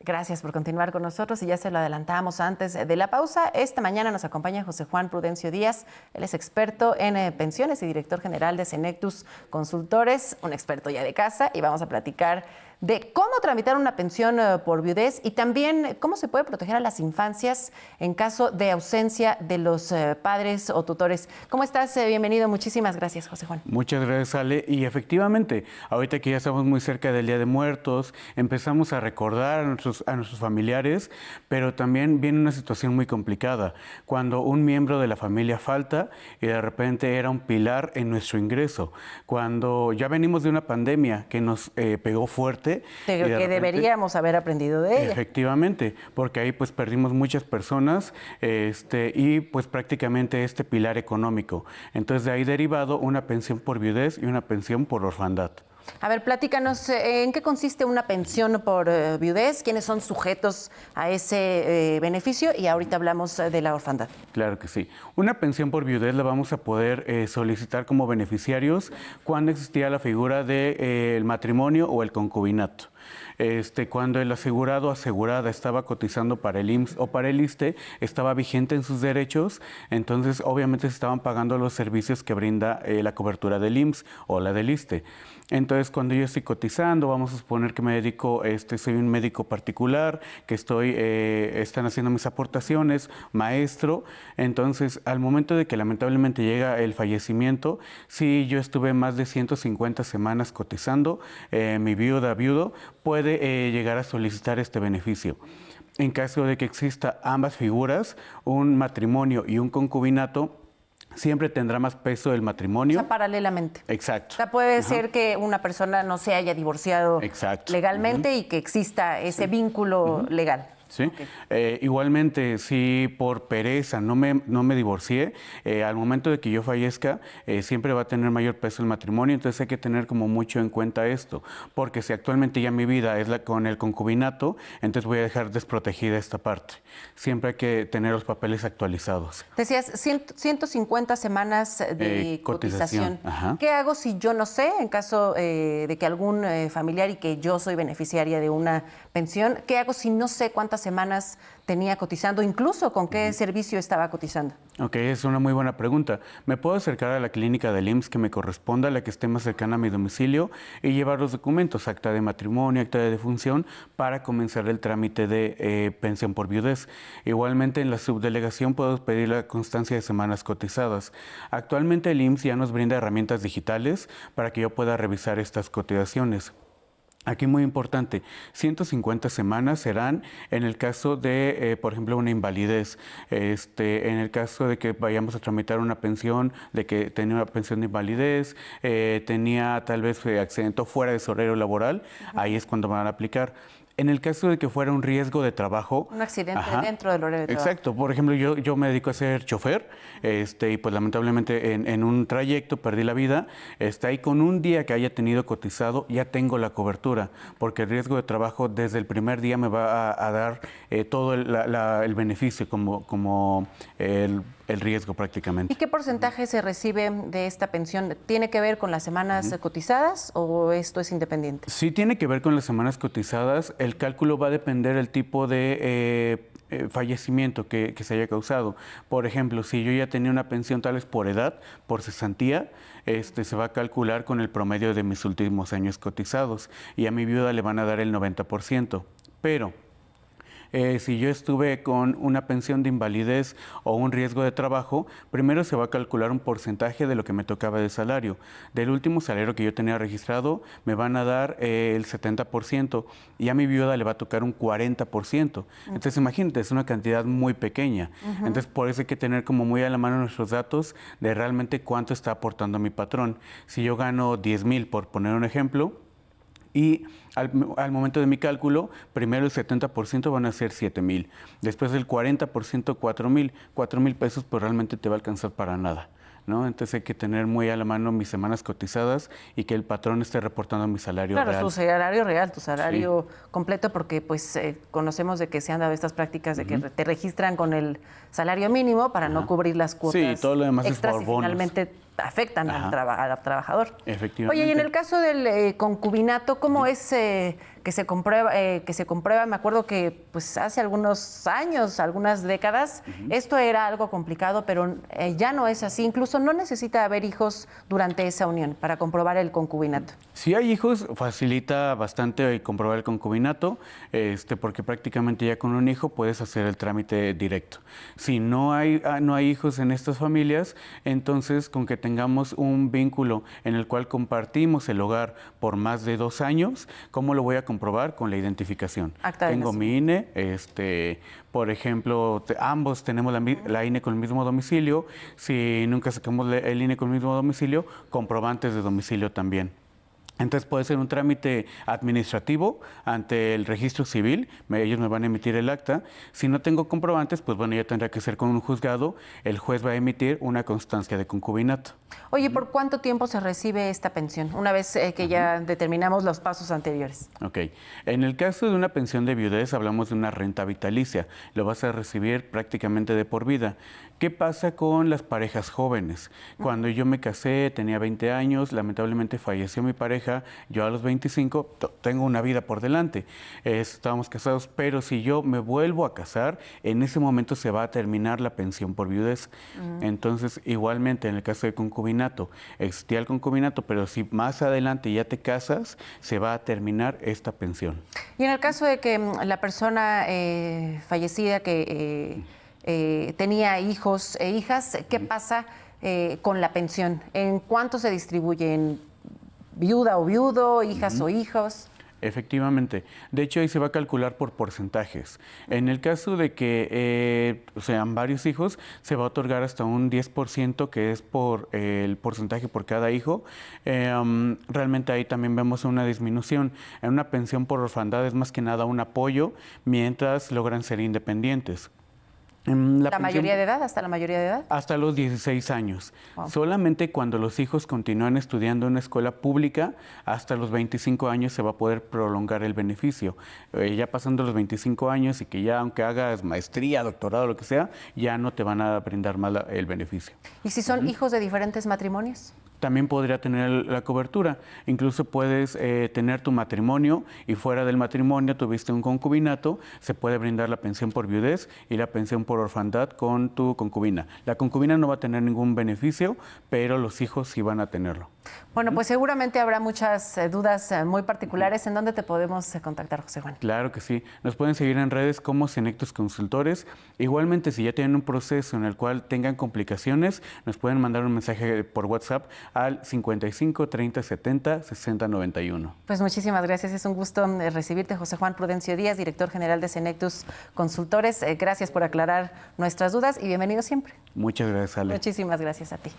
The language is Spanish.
Gracias por continuar con nosotros y ya se lo adelantábamos antes de la pausa. Esta mañana nos acompaña José Juan Prudencio Díaz. Él es experto en pensiones y director general de Senectus Consultores, un experto ya de casa, y vamos a platicar de cómo tramitar una pensión por viudez y también cómo se puede proteger a las infancias en caso de ausencia de los padres o tutores. ¿Cómo estás? Bienvenido. Muchísimas gracias, José Juan. Muchas gracias, Ale. Y efectivamente, ahorita que ya estamos muy cerca del Día de Muertos, empezamos a recordar a nuestros familiares, pero también viene una situación muy complicada. Cuando un miembro de la familia falta y de repente era un pilar en nuestro ingreso. Cuando ya venimos de una pandemia que nos pegó fuerte. Pero que deberíamos haber aprendido de ella. Efectivamente, porque ahí pues perdimos muchas personas y pues prácticamente este pilar económico. Entonces de ahí derivado una pensión por viudez y una pensión por orfandad. A ver, platícanos, ¿en qué consiste una pensión por viudez? ¿Quiénes son sujetos a ese beneficio? Y ahorita hablamos de la orfandad. Claro que sí. Una pensión por viudez la vamos a poder solicitar como beneficiarios cuando existía la figura del matrimonio o el concubinato. Cuando el asegurado o asegurada estaba cotizando para el IMSS o para el ISSSTE, estaba vigente en sus derechos, entonces obviamente se estaban pagando los servicios que brinda la cobertura del IMSS o la del ISSSTE. Entonces, cuando yo estoy cotizando, vamos a suponer que me dedico, soy un médico particular, que están haciendo mis aportaciones, maestro. Entonces, al momento de que lamentablemente llega el fallecimiento, si yo estuve más de 150 semanas cotizando, mi viudo puede llegar a solicitar este beneficio. En caso de que exista ambas figuras, un matrimonio y un concubinato, siempre tendrá más peso el matrimonio. O sea, paralelamente. Exacto. O sea, puede ser que una persona no se haya divorciado legalmente y que exista ese vínculo legal. ¿Sí? Okay. Igualmente, si por pereza no me divorcié, al momento de que yo fallezca, siempre va a tener mayor peso el matrimonio, entonces hay que tener como mucho en cuenta esto, porque si actualmente ya mi vida es con el concubinato, entonces voy a dejar desprotegida esta parte. Siempre hay que tener los papeles actualizados. Decías 150 semanas de cotización. ¿Qué hago si yo no sé, en caso de que algún familiar y que yo soy beneficiaria de una pensión, qué hago si no sé cuántas semanas tenía cotizando, incluso con qué servicio estaba cotizando? Ok, es una muy buena pregunta. Me puedo acercar a la clínica del IMSS que me corresponda, la que esté más cercana a mi domicilio, y llevar los documentos, acta de matrimonio, acta de defunción, para comenzar el trámite de pensión por viudez. Igualmente, en la subdelegación puedo pedir la constancia de semanas cotizadas. Actualmente el IMSS ya nos brinda herramientas digitales para que yo pueda revisar estas cotizaciones. Aquí muy importante, 150 semanas serán en el caso de, por ejemplo, una invalidez. En el caso de que vayamos a tramitar una pensión, de que tenía una pensión de invalidez, tenía tal vez accidente fuera de su horario laboral, ahí es cuando van a aplicar. En el caso de que fuera un riesgo de trabajo... Un accidente dentro del horario de trabajo. Exacto. Por ejemplo, yo me dedico a ser chofer y pues lamentablemente en un trayecto perdí la vida. Ahí con un día que haya tenido cotizado ya tengo la cobertura, porque el riesgo de trabajo desde el primer día me va a dar todo el beneficio como el riesgo prácticamente. ¿Y qué porcentaje se recibe de esta pensión? ¿Tiene que ver con las semanas cotizadas o esto es independiente? Sí, tiene que ver con las semanas cotizadas. El cálculo va a depender del tipo de fallecimiento que se haya causado. Por ejemplo, si yo ya tenía una pensión tal vez por edad, por cesantía, se va a calcular con el promedio de mis últimos años cotizados y a mi viuda le van a dar el 90%. Pero si yo estuve con una pensión de invalidez o un riesgo de trabajo, primero se va a calcular un porcentaje de lo que me tocaba de salario. Del último salario que yo tenía registrado, me van a dar el 70% y a mi viuda le va a tocar un 40%. Entonces, imagínate, es una cantidad muy pequeña. Entonces, por eso hay que tener como muy a la mano nuestros datos de realmente cuánto está aportando mi patrón. Si yo gano 10,000, por poner un ejemplo, y al momento de mi cálculo, primero el 70% van a ser 7,000, después el 40%, 4,000. 4,000 pesos pues realmente te va a alcanzar para nada, ¿no? Entonces hay que tener muy a la mano mis semanas cotizadas y que el patrón esté reportando mi salario real. Claro, tu salario real, tu salario completo, porque pues conocemos de que se han dado estas prácticas de que te registran con el salario mínimo para no cubrir las cuotas todo lo demás extras es por y bonos. finalmente afectan al trabajador. Efectivamente. Oye, y en el caso del concubinato, ¿cómo es que se comprueba. Me acuerdo que pues hace algunos años, algunas décadas, esto era algo complicado, pero ya no es así. Incluso no necesita haber hijos durante esa unión para comprobar el concubinato. Si hay hijos, facilita bastante comprobar el concubinato, porque prácticamente ya con un hijo puedes hacer el trámite directo. Si no hay hijos en estas familias, entonces con que tengamos un vínculo en el cual compartimos el hogar por más de 2 años, ¿cómo lo voy a comprobar? Con la identificación. Tengo mi INE, por ejemplo, ambos tenemos la INE con el mismo domicilio. Si nunca sacamos el INE con el mismo domicilio, comprobantes de domicilio también. Entonces puede ser un trámite administrativo ante el registro civil, ellos me van a emitir el acta. Si no tengo comprobantes, pues bueno, ya tendrá que ser con un juzgado, el juez va a emitir una constancia de concubinato. Oye, ¿por cuánto tiempo se recibe esta pensión? Una vez que ya determinamos los pasos anteriores. Ok. En el caso de una pensión de viudez, hablamos de una renta vitalicia. Lo vas a recibir prácticamente de por vida. ¿Qué pasa con las parejas jóvenes? Cuando yo me casé, tenía 20 años, lamentablemente falleció mi pareja, yo a los 25 tengo una vida por delante. Estábamos casados, pero si yo me vuelvo a casar, en ese momento se va a terminar la pensión por viudez. Entonces, igualmente, en el caso de concubinato, existía el concubinato, pero si más adelante ya te casas, se va a terminar esta pensión. Y en el caso de que la persona fallecida que tenía hijos e hijas, ¿qué pasa con la pensión? ¿En cuánto se distribuye? ¿En viuda o viudo, hijas o hijos? Efectivamente. De hecho, ahí se va a calcular por porcentajes. En el caso de que sean varios hijos, se va a otorgar hasta un 10%, que es por el porcentaje por cada hijo. Realmente ahí también vemos una disminución. En una pensión por orfandad es más que nada un apoyo mientras logran ser independientes. ¿La mayoría de edad? ¿Hasta la mayoría de edad? Hasta los 16 años. Wow. Solamente cuando los hijos continúan estudiando en una escuela pública, hasta los 25 años se va a poder prolongar el beneficio. Ya pasando los 25 años y que ya aunque hagas maestría, doctorado, lo que sea, ya no te van a brindar más el beneficio. ¿Y si son hijos de diferentes matrimonios? También podría tener la cobertura. Incluso puedes tener tu matrimonio y fuera del matrimonio tuviste un concubinato, se puede brindar la pensión por viudez y la pensión por orfandad con tu concubina. La concubina no va a tener ningún beneficio, pero los hijos sí van a tenerlo. Bueno, pues seguramente habrá muchas dudas muy particulares. ¿En dónde te podemos contactar, José Juan? Claro que sí. Nos pueden seguir en redes como Senectus Consultores. Igualmente, si ya tienen un proceso en el cual tengan complicaciones, nos pueden mandar un mensaje por WhatsApp al 55 30 70 60 91. Pues muchísimas gracias. Es un gusto recibirte, José Juan Prudencio Díaz, director general de Senectus Consultores. Gracias por aclarar nuestras dudas y bienvenido siempre. Muchas gracias, Ale. Muchísimas gracias a ti.